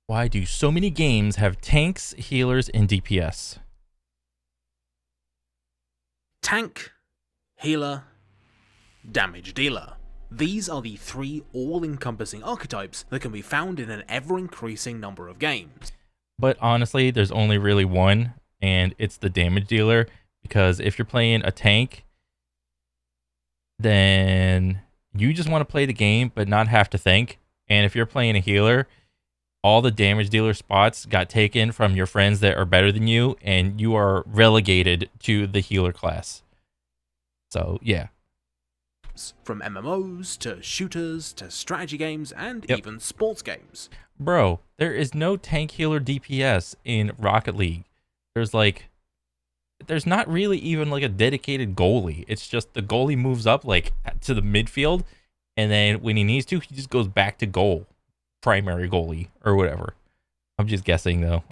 Why do so many games have tanks, healers, and DPS? Tank, healer, damage dealer. These are the three all-encompassing archetypes that can be found in an ever-increasing number of games. But honestly, there's only really one, and it's the damage dealer. Because if you're playing a tank, then you just want to play the game but not have to think. And if you're playing a healer, all the damage dealer spots got taken from your friends that are better than you, and you are relegated to the healer class. So, yeah. From MMOs to shooters to strategy games and even sports games. Bro, there is no tank healer DPS in Rocket League. There's not really even like a dedicated goalie. It's just the goalie moves up like to the midfield, and then when he needs to, he just goes back to goal. Primary goalie or whatever. I'm just guessing though.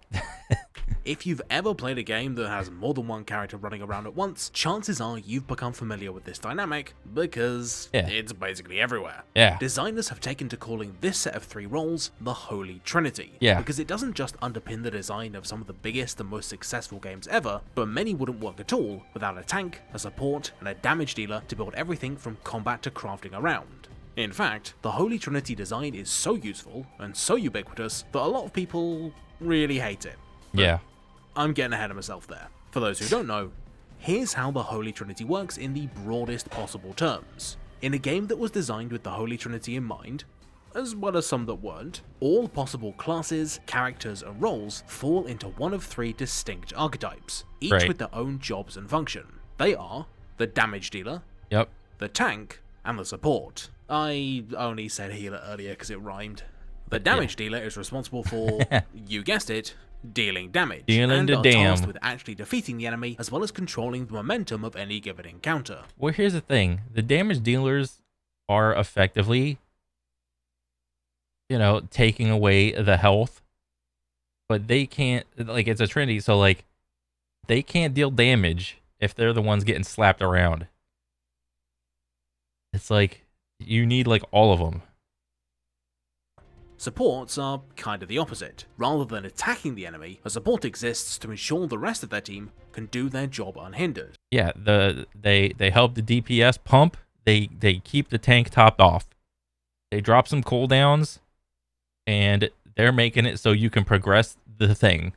If you've ever played a game that has more than one character running around at once, chances are you've become familiar with this dynamic because it's basically everywhere. Yeah. Designers have taken to calling this set of three roles the Holy Trinity. Yeah. Because it doesn't just underpin the design of some of the biggest and most successful games ever, but many wouldn't work at all without a tank, a support, and a damage dealer to build everything from combat to crafting around. In fact, the Holy Trinity design is so useful and so ubiquitous that a lot of people really hate it. But yeah. I'm getting ahead of myself there. For those who don't know, here's how the Holy Trinity works in the broadest possible terms. In a game that was designed with the Holy Trinity in mind, as well as some that weren't, all possible classes, characters, and roles fall into one of three distinct archetypes, each with their own jobs and function. They are the damage dealer, the tank, and the support. I only said healer earlier because it rhymed. The damage dealer is responsible for, you guessed it, dealing damage, and are tasked with actually defeating the enemy as well as controlling the momentum of any given encounter. Well, here's the thing. The damage dealers are effectively, taking away the health, but they can't, like, it's a trinity, so, like, they can't deal damage if they're the ones getting slapped around. It's like, you need, like, all of them. Supports are kind of the opposite. Rather than attacking the enemy, a support exists to ensure the rest of their team can do their job unhindered. Yeah, they help the DPS pump, they keep the tank topped off. They drop some cooldowns, and they're making it so you can progress the thing.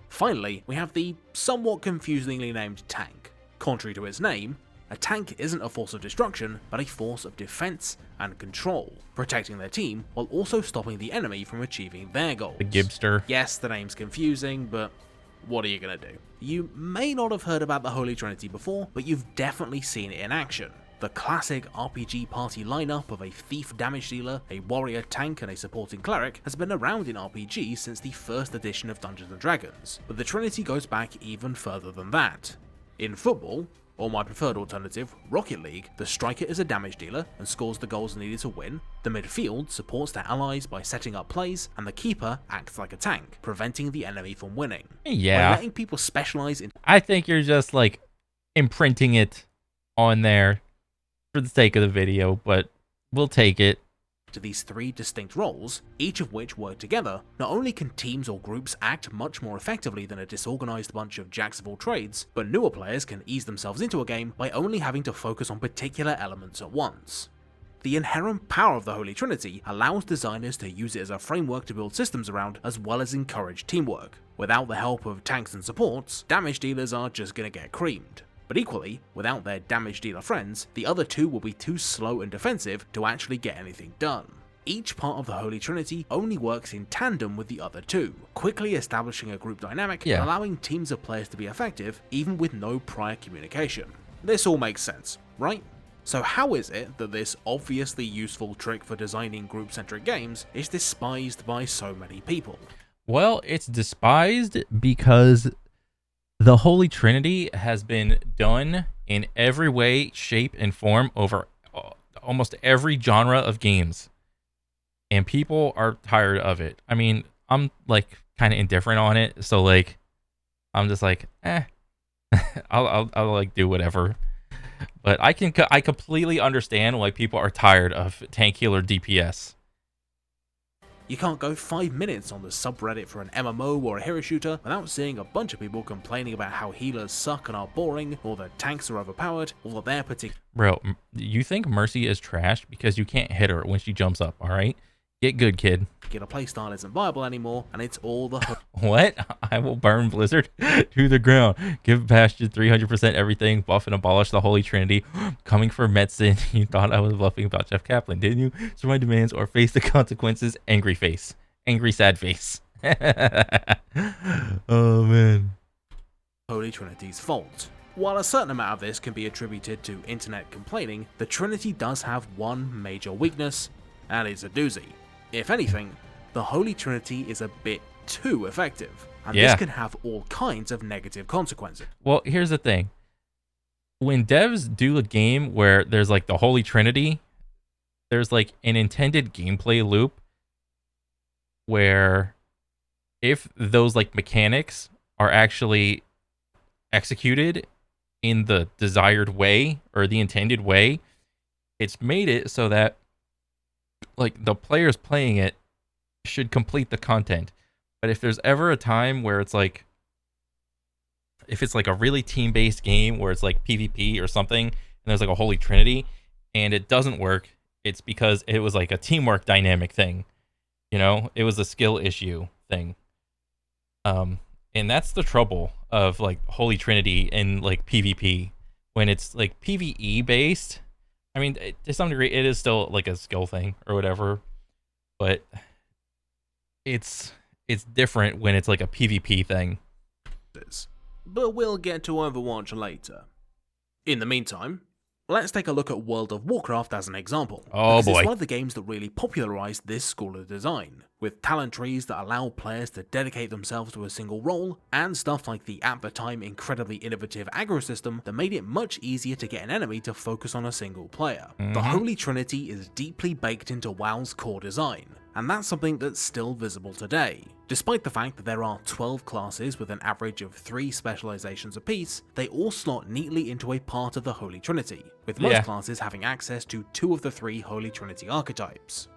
Finally, we have the somewhat confusingly named tank. Contrary to its name, a tank isn't a force of destruction, but a force of defense and control, protecting their team while also stopping the enemy from achieving their goals. The Gibster. Yes, the name's confusing, but what are you gonna do? You may not have heard about the Holy Trinity before, but you've definitely seen it in action. The classic RPG party lineup of a thief damage dealer, a warrior tank, and a supporting cleric has been around in RPG since the first edition of Dungeons & Dragons, but the Trinity goes back even further than that. In football, or my preferred alternative, Rocket League, the striker is a damage dealer and scores the goals needed to win, the midfield supports their allies by setting up plays, and the keeper acts like a tank, preventing the enemy from winning. Yeah. By letting people specialize in... I think you're just, like, imprinting it on there for the sake of the video, but we'll take it. To these three distinct roles, each of which work together, not only can teams or groups act much more effectively than a disorganized bunch of jacks of all trades, but newer players can ease themselves into a game by only having to focus on particular elements at once. The inherent power of the Holy Trinity allows designers to use it as a framework to build systems around as well as encourage teamwork. Without the help of tanks and supports, damage dealers are just gonna get creamed. But equally, without their damage dealer friends, the other two will be too slow and defensive to actually get anything done. Each part of the Holy Trinity only works in tandem with the other two, quickly establishing a group dynamic and allowing teams of players to be effective even with no prior communication. This all makes sense, right? So how is it that this obviously useful trick for designing group-centric games is despised by so many people? Well, it's despised because the Holy Trinity has been done in every way, shape, and form over almost every genre of games. And people are tired of it. I mean, I'm, like, kind of indifferent on it. So, like, I'm just like, I'll like, do whatever. But I completely understand why people are tired of tank healer DPS. You can't go 5 minutes on the subreddit for an MMO or a hero shooter without seeing a bunch of people complaining about how healers suck and are boring, or that tanks are overpowered, or that their particular... Bro, you think Mercy is trash because you can't hit her when she jumps up, alright? Get good, kid. playstyle isn't viable anymore, and it's all the... What? I will burn Blizzard to the ground. Give Bastion 300% everything, buff and abolish the Holy Trinity. Coming for medicine. You thought I was bluffing about Jeff Kaplan, didn't you? So my demands or face the consequences. Angry face. Angry sad face. Oh, man. Holy Trinity's fault. While a certain amount of this can be attributed to internet complaining, the Trinity does have one major weakness, and it's a doozy. If anything, the Holy Trinity is a bit too effective, and this can have all kinds of negative consequences. Well, here's the thing. When devs do a game where there's like the Holy Trinity, there's like an intended gameplay loop where if those like mechanics are actually executed in the desired way or the intended way, it's made it so that like the players playing it should complete the content. But if there's ever a time where it's like, if it's like a really team-based game where it's like PvP or something, and there's like a Holy Trinity and it doesn't work, it's because it was like a teamwork dynamic thing. You know, it was a skill issue thing. And that's the trouble of like Holy Trinity and like PvP. When it's like PvE based, I mean, to some degree, it is still like a skill thing or whatever, but it's different when it's like a PvP thing. But we'll get to Overwatch later. In the meantime, let's take a look at World of Warcraft as an example. Oh boy. It's one of the games that really popularized this school of design, with talent trees that allow players to dedicate themselves to a single role, and stuff like the at the time incredibly innovative aggro system that made it much easier to get an enemy to focus on a single player. The Holy Trinity is deeply baked into WoW's core design, and that's something that's still visible today. Despite the fact that there are 12 classes with an average of 3 specializations apiece, they all slot neatly into a part of the Holy Trinity, with most classes having access to 2 of the 3 Holy Trinity archetypes.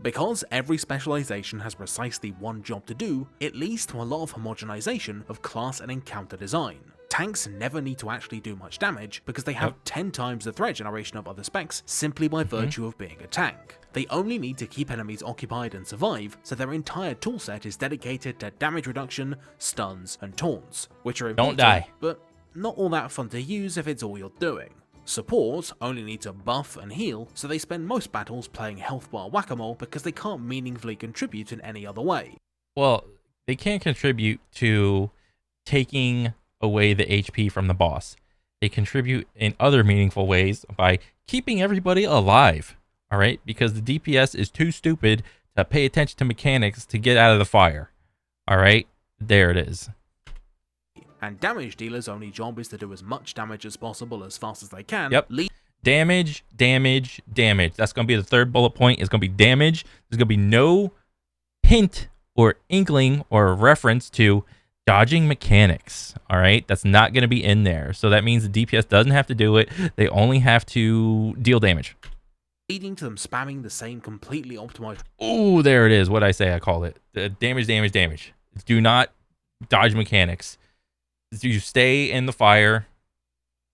Because every specialization has precisely one job to do, it leads to a lot of homogenization of class and encounter design. Tanks never need to actually do much damage because they have 10 times the threat generation of other specs simply by virtue of being a tank. They only need to keep enemies occupied and survive, so their entire toolset is dedicated to damage reduction, stuns, and taunts, which are important, Don't die, but not all that fun to use if it's all you're doing. Support only need to buff and heal, so they spend most battles playing health bar whack-a-mole because they can't meaningfully contribute in any other way. Well, they can't contribute to taking away the HP from the boss. They contribute in other meaningful ways by keeping everybody alive, all right? Because the DPS is too stupid to pay attention to mechanics to get out of the fire, all right? There it is. And damage dealers' only job is to do as much damage as possible as fast as they can. Yep. Damage, damage, damage. That's going to be the third bullet point. It's going to be damage. There's going to be no hint or inkling or reference to dodging mechanics. All right. That's not going to be in there. So that means the DPS doesn't have to do it. They only have to deal damage. Leading to them spamming the same completely optimized... Oh, there it is. What I say I call it. Damage, damage, damage. Do not dodge mechanics. You stay in the fire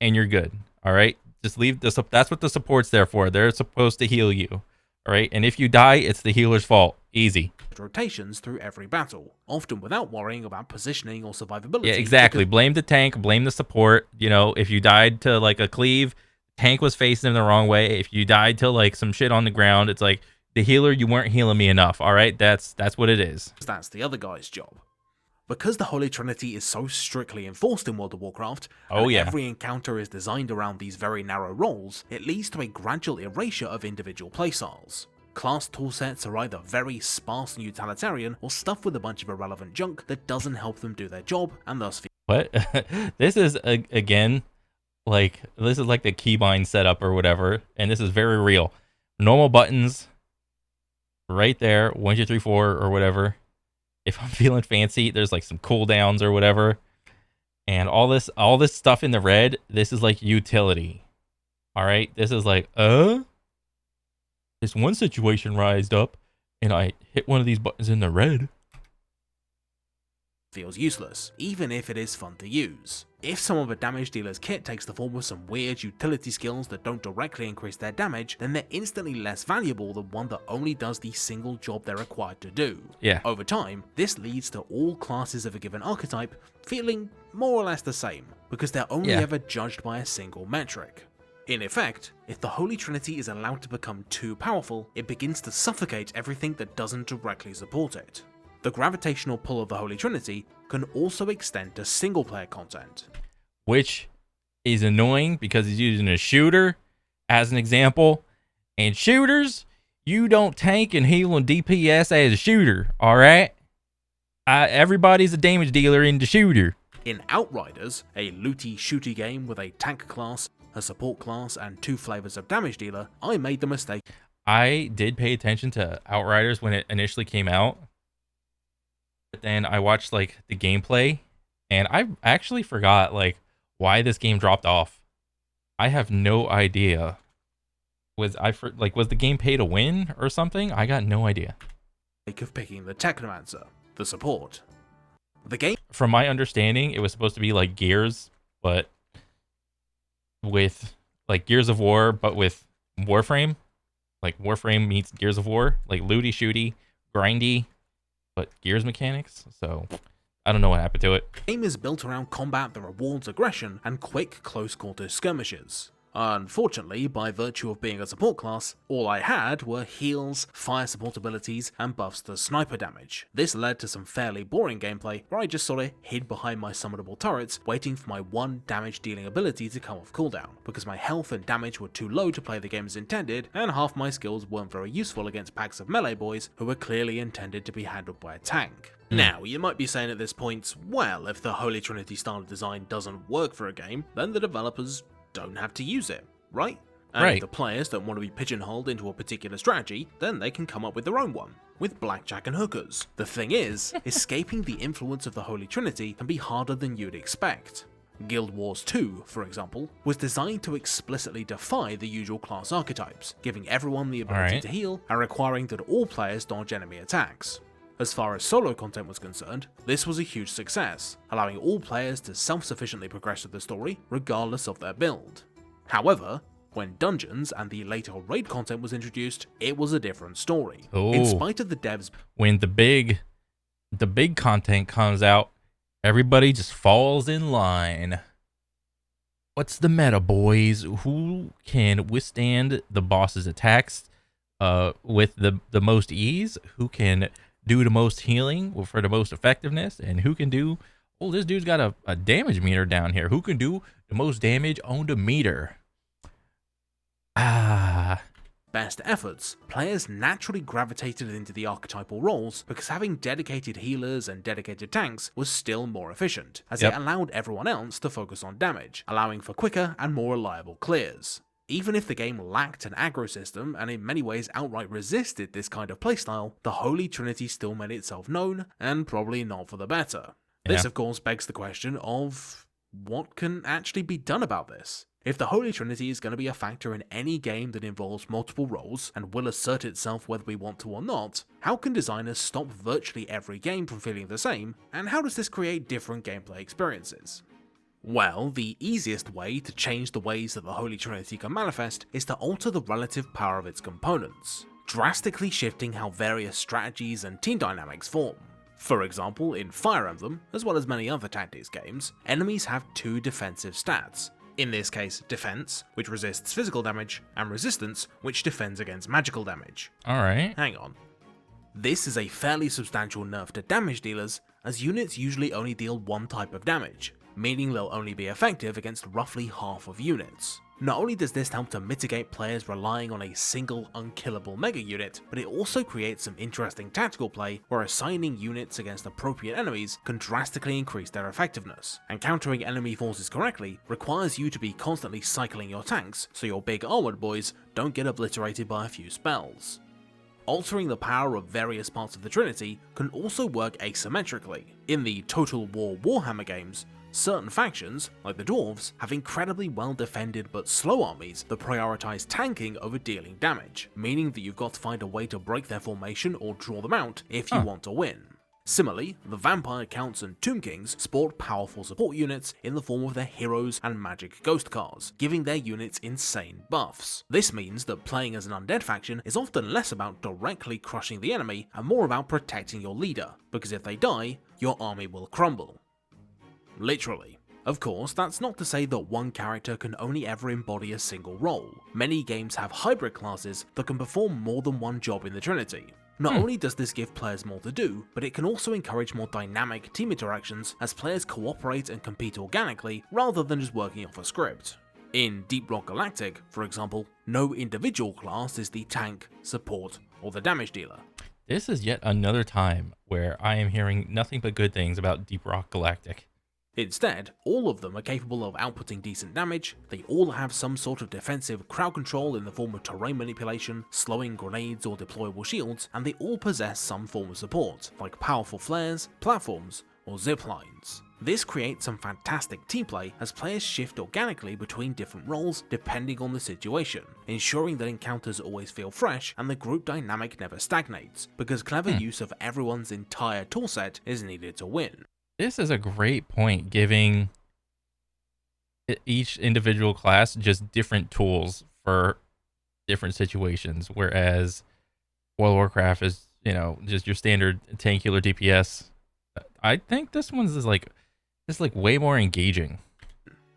and you're good. All right. Just leave this up. That's what the support's there for. They're supposed to heal you. All right. And if you die, it's the healer's fault. Easy. Rotations through every battle, often without worrying about positioning or survivability. Yeah, exactly. Blame the tank, blame the support. You know, if you died to like a cleave, tank was facing him the wrong way. If you died to like some shit on the ground, it's like the healer, you weren't healing me enough. All right. That's what it is. That's the other guy's job. Because the Holy Trinity is so strictly enforced in World of Warcraft, every encounter is designed around these very narrow roles, it leads to a gradual erasure of individual playstyles. Class toolsets are either very sparse and utilitarian, or stuffed with a bunch of irrelevant junk that doesn't help them do their job, and thus... What? This is, again, like, this is like the keybind setup or whatever, and this is very real. Normal buttons, right there, 1, 2, 3, 4, or whatever. If I'm feeling fancy, there's like some cooldowns or whatever. And all this stuff in the red, this is like utility. All right. This is like, this one situation rised up and I hit one of these buttons in the red. Feels useless, even if it is fun to use. If some of a damage dealer's kit takes the form of some weird utility skills that don't directly increase their damage, then they're instantly less valuable than one that only does the single job they're required to do. Yeah. Over time, this leads to all classes of a given archetype feeling more or less the same, because they're only ever judged by a single metric. In effect, if the Holy Trinity is allowed to become too powerful, it begins to suffocate everything that doesn't directly support it. The gravitational pull of the Holy Trinity can also extend to single-player content, which is annoying because he's using a shooter as an example. And shooters, you don't tank and heal on DPS as a shooter, alright? Everybody's a damage dealer in the shooter. In Outriders, a looty shooty game with a tank class, a support class, and 2 flavors of damage dealer, I made the mistake. I did pay attention to Outriders when it initially came out. But then I watched like the gameplay, and I actually forgot like why this game dropped off. I have no idea. Was the game pay to win or something? I got no idea. Of picking the Technomancer, the support. The game, from my understanding, it was supposed to be like Gears, but with like Gears of War, but with Warframe. Like Warframe meets Gears of War, like looty shooty, grindy, but Gears mechanics. So I don't know what happened to it. The game is built around combat that rewards aggression and quick close quarters skirmishes. Unfortunately, by virtue of being a support class, all I had were heals, fire support abilities, and buffs to sniper damage. This led to some fairly boring gameplay where I just sorta hid behind my summonable turrets, waiting for my one damage dealing ability to come off cooldown, because my health and damage were too low to play the game as intended, and half my skills weren't very useful against packs of melee boys who were clearly intended to be handled by a tank. Now, you might be saying at this point, well, if the Holy Trinity style of design doesn't work for a game, then the developers don't have to use it, right? And if the players don't want to be pigeonholed into a particular strategy, then they can come up with their own one, with blackjack and hookers. The thing is, escaping the influence of the Holy Trinity can be harder than you'd expect. Guild Wars 2, for example, was designed to explicitly defy the usual class archetypes, giving everyone the ability to heal and requiring that all players dodge enemy attacks. As far as solo content was concerned, this was a huge success, allowing all players to self-sufficiently progress with the story regardless of their build. However, when Dungeons and the later raid content was introduced, it was a different story. In spite of the devs, when the big content comes out, everybody just falls in line. What's the meta, boys? Who can withstand the boss's attacks with the most ease? Who can do the most healing for the most effectiveness? And who can do, oh, this dude's got a damage meter down here. Who can do the most damage on the meter? Best efforts, players naturally gravitated into the archetypal roles because having dedicated healers and dedicated tanks was still more efficient, as it allowed everyone else to focus on damage, allowing for quicker and more reliable clears. Even if the game lacked an aggro system and in many ways outright resisted this kind of playstyle, the Holy Trinity still made itself known, and probably not for the better. This of course begs the question of what can actually be done about this? If the Holy Trinity is going to be a factor in any game that involves multiple roles and will assert itself whether we want to or not, how can designers stop virtually every game from feeling the same, and how does this create different gameplay experiences? Well, the easiest way to change the ways that the Holy Trinity can manifest is to alter the relative power of its components, drastically shifting how various strategies and team dynamics form. For example, in Fire Emblem, as well as many other tactics games, enemies have 2 defensive stats. In this case, defense, which resists physical damage, and resistance, which defends against magical damage. Alright. Hang on. This is a fairly substantial nerf to damage dealers, as units usually only deal one type of damage, meaning they'll only be effective against roughly half of units. Not only does this help to mitigate players relying on a single unkillable mega unit, but it also creates some interesting tactical play where assigning units against appropriate enemies can drastically increase their effectiveness, and countering enemy forces correctly requires you to be constantly cycling your tanks so your big armored boys don't get obliterated by a few spells. Altering the power of various parts of the Trinity can also work asymmetrically. In the Total War Warhammer games, Certain factions, like the dwarves, have incredibly well defended but slow armies that prioritize tanking over dealing damage, meaning that you've got to find a way to break their formation or draw them out if you want to win. Similarly, the Vampire Counts and Tomb Kings sport powerful support units in the form of their heroes and magic ghost cars, giving their units insane buffs. This means that playing as an undead faction is often less about directly crushing the enemy and more about protecting your leader, because if they die, your army will crumble. Literally. Of course, that's not to say that one character can only ever embody a single role. Many games have hybrid classes that can perform more than one job in the Trinity. Not only does this give players more to do, but it can also encourage more dynamic team interactions as players cooperate and compete organically rather than just working off a script. In Deep Rock Galactic, for example, no individual class is the tank, support, or the damage dealer. This is yet another time where I am hearing nothing but good things about Deep Rock Galactic. Instead, all of them are capable of outputting decent damage, they all have some sort of defensive crowd control in the form of terrain manipulation, slowing grenades or deployable shields, and they all possess some form of support, like powerful flares, platforms, or zip lines. This creates some fantastic team play as players shift organically between different roles depending on the situation, ensuring that encounters always feel fresh and the group dynamic never stagnates, because clever use of everyone's entire toolset is needed to win. This is a great point, giving each individual class just different tools for different situations, whereas World of Warcraft is, just your standard tankular DPS. I think this one's is like way more engaging.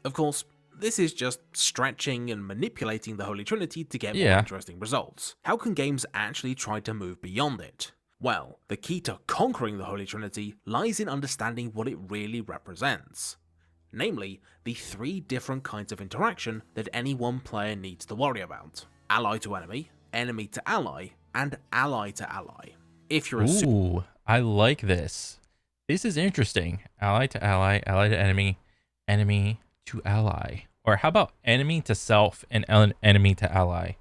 Of course, this is just stretching and manipulating the Holy Trinity to get more interesting results. How can games actually try to move beyond it? Well, the key to conquering the Holy Trinity lies in understanding what it really represents. Namely, the three different kinds of interaction that any one player needs to worry about. Ally to enemy, enemy to ally, and ally to ally. If you're a Ooh, I like this. This is interesting. Ally to ally, ally to enemy, enemy to ally. Or how about enemy to self and enemy to ally?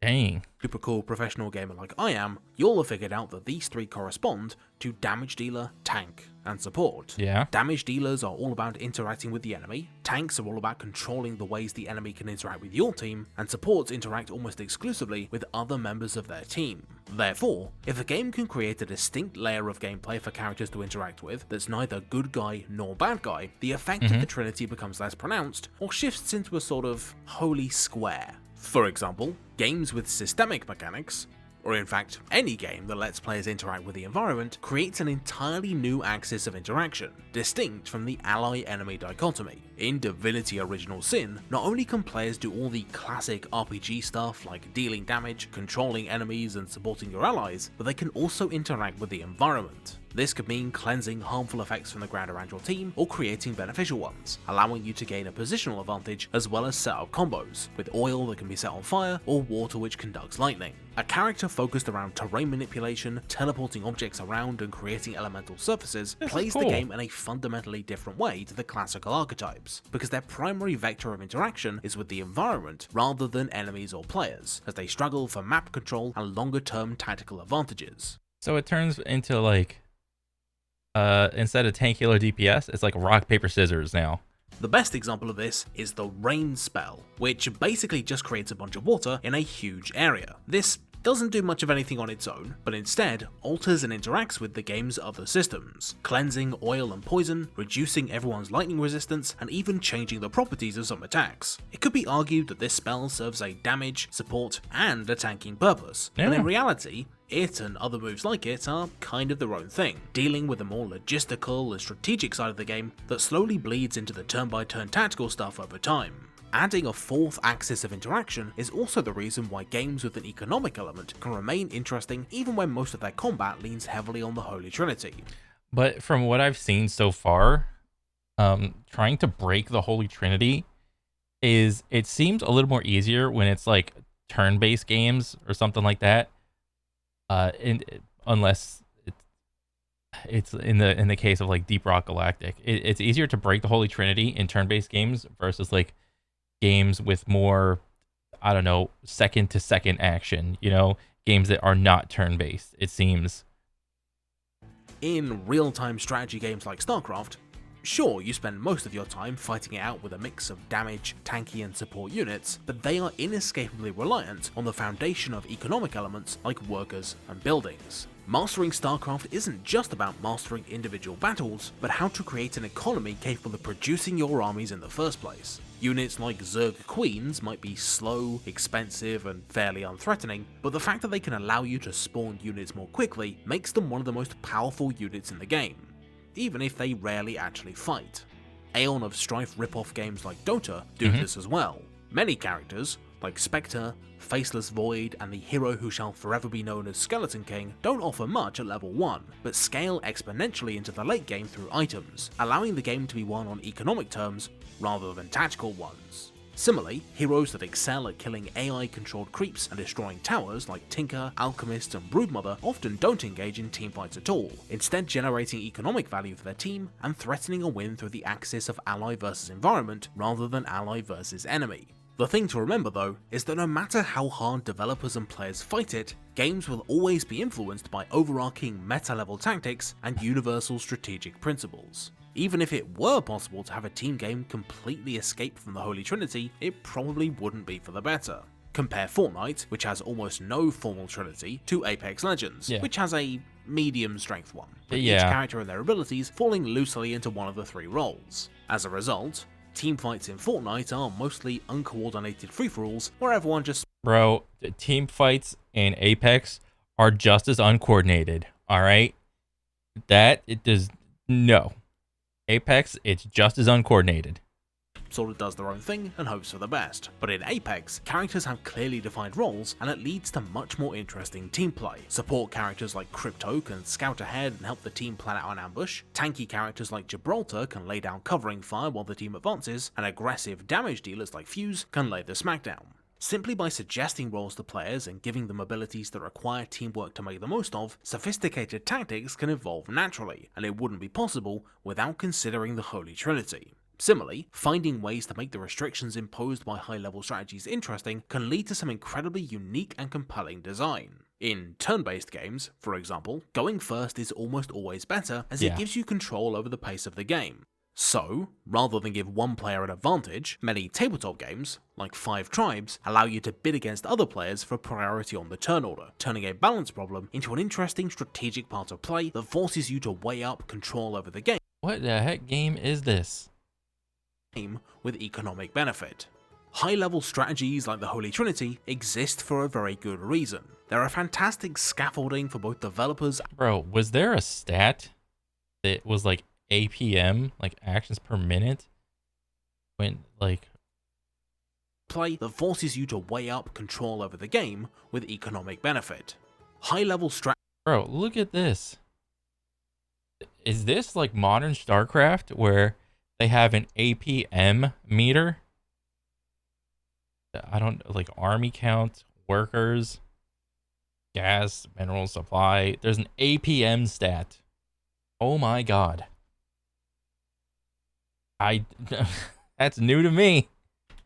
Dang. Super cool professional gamer like I am, you'll have figured out that these three correspond to damage dealer, tank, and support. Yeah. Damage dealers are all about interacting with the enemy, tanks are all about controlling the ways the enemy can interact with your team, and supports interact almost exclusively with other members of their team. Therefore, if a game can create a distinct layer of gameplay for characters to interact with that's neither good guy nor bad guy, the effect of the Trinity becomes less pronounced or shifts into a sort of holy square. For example, games with systemic mechanics, or in fact any game that lets players interact with the environment, creates an entirely new axis of interaction, distinct from the ally-enemy dichotomy. In Divinity Original Sin, not only can players do all the classic RPG stuff like dealing damage, controlling enemies, and supporting your allies, but they can also interact with the environment. This could mean cleansing harmful effects from the ground around your team, or creating beneficial ones, allowing you to gain a positional advantage as well as set up combos, with oil that can be set on fire, or water which conducts lightning. A character focused around terrain manipulation, teleporting objects around, and creating elemental surfaces plays the game in a fundamentally different way to the classical archetypes, because their primary vector of interaction is with the environment rather than enemies or players, as they struggle for map control and longer-term tactical advantages. So it turns into like, instead of tankular DPS, it's like rock, paper, scissors now. The best example of this is the Rain spell, which basically just creates a bunch of water in a huge area. This doesn't do much of anything on its own, but instead alters and interacts with the game's other systems, cleansing oil and poison, reducing everyone's lightning resistance, and even changing the properties of some attacks. It could be argued that this spell serves a damage, support, and a tanking purpose, but in reality, it and other moves like it are kind of their own thing, dealing with the more logistical and strategic side of the game that slowly bleeds into the turn-by-turn tactical stuff over time. Adding a fourth axis of interaction is also the reason why games with an economic element can remain interesting even when most of their combat leans heavily on the Holy Trinity. But from what I've seen so far, trying to break the Holy Trinity it seems a little more easier when it's like turn-based games or something like that. Unless it's in the case of like Deep Rock Galactic, it's easier to break the Holy Trinity in turn-based games versus like games with more, I don't know, second to second action, games that are not turn-based, it seems. In real-time strategy games like StarCraft, Sure, you spend most of your time fighting it out with a mix of damage, tanky and support units, but they are inescapably reliant on the foundation of economic elements like workers and buildings. Mastering StarCraft isn't just about mastering individual battles, but how to create an economy capable of producing your armies in the first place. Units like Zerg Queens might be slow, expensive, and fairly unthreatening, but the fact that they can allow you to spawn units more quickly makes them one of the most powerful units in the game, even if they rarely actually fight. Aeon of Strife rip-off games like Dota do this as well. Many characters, like Spectre, Faceless Void, and the hero who shall forever be known as Skeleton King, don't offer much at level 1, but scale exponentially into the late game through items, allowing the game to be won on economic terms rather than tactical ones. Similarly, heroes that excel at killing AI-controlled creeps and destroying towers like Tinker, Alchemist, and Broodmother often don't engage in teamfights at all, instead generating economic value for their team and threatening a win through the axis of ally versus environment rather than ally versus enemy. The thing to remember though is that no matter how hard developers and players fight it, games will always be influenced by overarching meta-level tactics and universal strategic principles. Even if it were possible to have a team game completely escape from the Holy Trinity, it probably wouldn't be for the better. Compare Fortnite, which has almost no formal trinity, to Apex Legends, which has a medium strength one, with each character and their abilities falling loosely into one of the 3 roles. As a result, teamfights in Fortnite are mostly uncoordinated free-for-alls where everyone just— Bro, the team fights in Apex are just as uncoordinated, alright? No. Apex, it's just as uncoordinated. sort of does their own thing and hopes for the best. But in Apex, characters have clearly defined roles and it leads to much more interesting team play. Support characters like Crypto can scout ahead and help the team plan out an ambush, tanky characters like Gibraltar can lay down covering fire while the team advances, and aggressive damage dealers like Fuse can lay the smackdown. Simply by suggesting roles to players and giving them abilities that require teamwork to make the most of, sophisticated tactics can evolve naturally, and it wouldn't be possible without considering the Holy Trinity. Similarly, finding ways to make the restrictions imposed by high-level strategies interesting can lead to some incredibly unique and compelling design. In turn-based games, for example, going first is almost always better as it gives you control over the pace of the game. So, rather than give one player an advantage, many tabletop games, like 5 Tribes, allow you to bid against other players for priority on the turn order, turning a balance problem into an interesting strategic part of play that forces you to weigh up control over the game. What the heck game is this? With economic benefit. High-level strategies like the Holy Trinity exist for a very good reason. They're a fantastic scaffolding for both developers— Bro, was there a stat that was like APM, like actions per minute, when like play that forces you to weigh up control over the game with economic benefit. High-level strat— Bro, look at this. Is this like modern StarCraft where they have an APM meter? I don't like army count, workers, gas, mineral supply. There's an APM stat. Oh my god. That's new to me.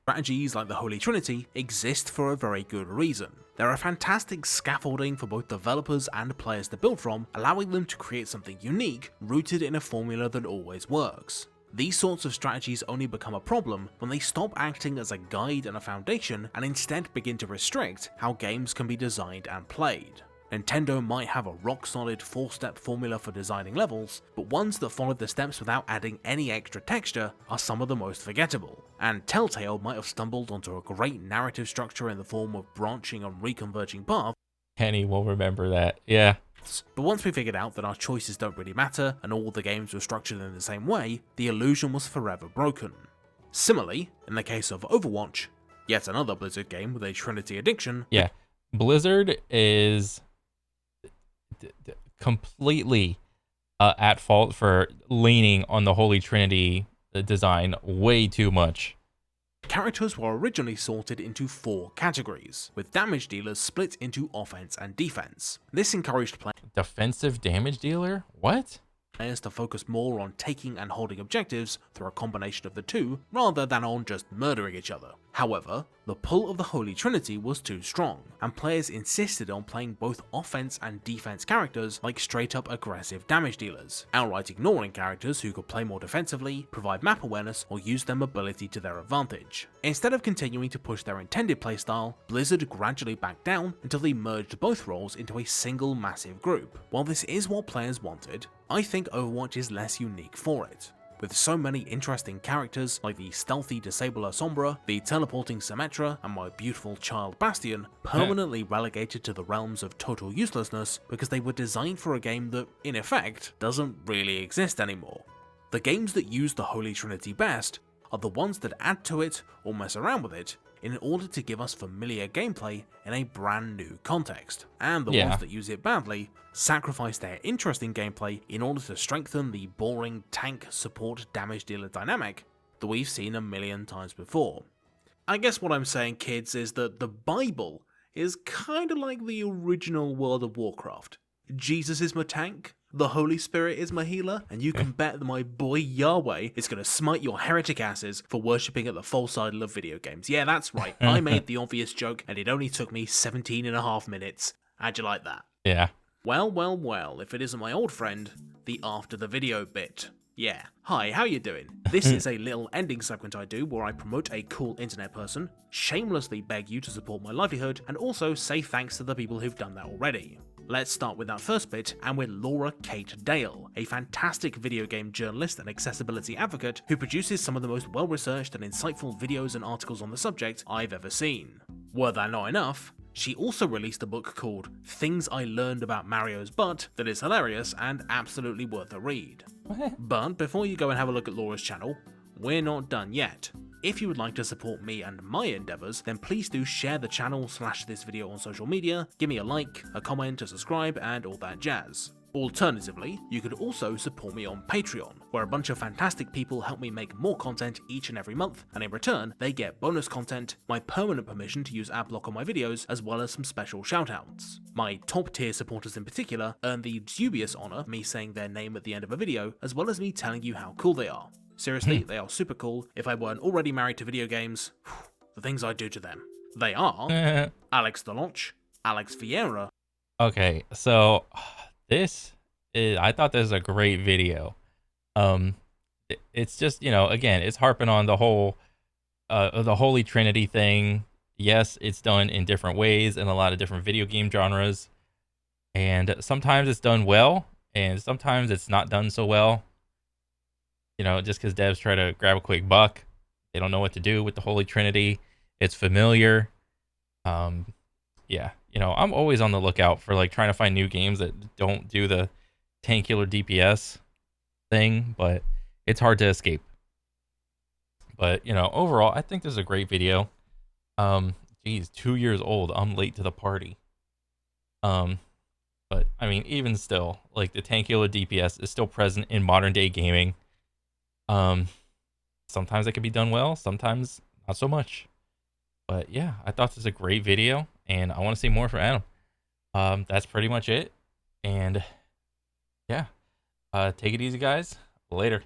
Strategies like the Holy Trinity exist for a very good reason. They're a fantastic scaffolding for both developers and players to build from, allowing them to create something unique, rooted in a formula that always works. These sorts of strategies only become a problem when they stop acting as a guide and a foundation and instead begin to restrict how games can be designed and played. Nintendo might have a rock-solid 4-step formula for designing levels, but ones that follow the steps without adding any extra texture are some of the most forgettable. And Telltale might have stumbled onto a great narrative structure in the form of branching and reconverging paths. Kenny will remember that, yeah. But once we figured out that our choices don't really matter and all the games were structured in the same way, the illusion was forever broken. Similarly, in the case of Overwatch, yet another Blizzard game with a Trinity addiction— yeah, Blizzard is completely at fault for leaning on the Holy Trinity design way too much. Characters were originally sorted into 4 categories, with damage dealers split into offense and defense. This encouraged players— Defensive damage dealer? What? players to focus more on taking and holding objectives through a combination of the two, rather than on just murdering each other. However, the pull of the Holy Trinity was too strong, and players insisted on playing both offense and defense characters like straight up aggressive damage dealers, outright ignoring characters who could play more defensively, provide map awareness, or use their mobility to their advantage. Instead of continuing to push their intended playstyle, Blizzard gradually backed down until they merged both roles into a single massive group. While this is what players wanted, I think Overwatch is less unique for it. With so many interesting characters like the stealthy Disabler Sombra, the teleporting Symmetra, and my beautiful child Bastion, permanently relegated to the realms of total uselessness because they were designed for a game that, in effect, doesn't really exist anymore. The games that use the Holy Trinity best are the ones that add to it or mess around with it in order to give us familiar gameplay in a brand new context, and the ones that use it badly sacrifice their interesting gameplay in order to strengthen the boring tank support damage dealer dynamic that we've seen a million times before. I guess what I'm saying, kids, is that the Bible is kinda like the original World of Warcraft. Jesus is my tank, the Holy Spirit is my healer, and you can bet that my boy Yahweh is going to smite your heretic asses for worshipping at the false idol of video games. Yeah, that's right, I made the obvious joke, and it only took me 17.5 minutes. How'd you like that? Yeah. Well, well, well, if it isn't my old friend, the after the video bit. Yeah. Hi, how you doing? This is a little ending segment I do where I promote a cool internet person, shamelessly beg you to support my livelihood, and also say thanks to the people who've done that already. Let's start with that first bit, and with Laura Kate Dale, a fantastic video game journalist and accessibility advocate who produces some of the most well-researched and insightful videos and articles on the subject I've ever seen. Were that not enough, she also released a book called Things I Learned About Mario's Butt that is hilarious and absolutely worth a read. But before you go and have a look at Laura's channel, we're not done yet. If you would like to support me and my endeavours, then please do share the channel / this video on social media, give me a like, a comment, a subscribe, and all that jazz. Alternatively, you could also support me on Patreon, where a bunch of fantastic people help me make more content each and every month, and in return, they get bonus content, my permanent permission to use adblock on my videos, as well as some special shoutouts. My top tier supporters in particular earn the dubious honour of me saying their name at the end of a video, as well as me telling you how cool they are. Seriously, they are super cool. If I weren't already married to video games, the things I'd do to them. They are Alex Deloche, Alex Vieira. Okay, so I thought this was a great video. It's just, again, it's harping on the whole the Holy Trinity thing. Yes, it's done in different ways in a lot of different video game genres, and sometimes it's done well, and sometimes it's not done so well. Just because devs try to grab a quick buck, they don't know what to do with the Holy Trinity. It's familiar. Yeah, I'm always on the lookout for trying to find new games that don't do the tankular DPS thing, but it's hard to escape. But overall, I think this is a great video. Geez, 2 years old. I'm late to the party. But I mean, even still, the tankular DPS is still present in modern day gaming. Sometimes it can be done well, sometimes not so much. But yeah, I thought this was a great video, and I want to see more from Adam. That's pretty much it. And yeah, take it easy, guys. Later.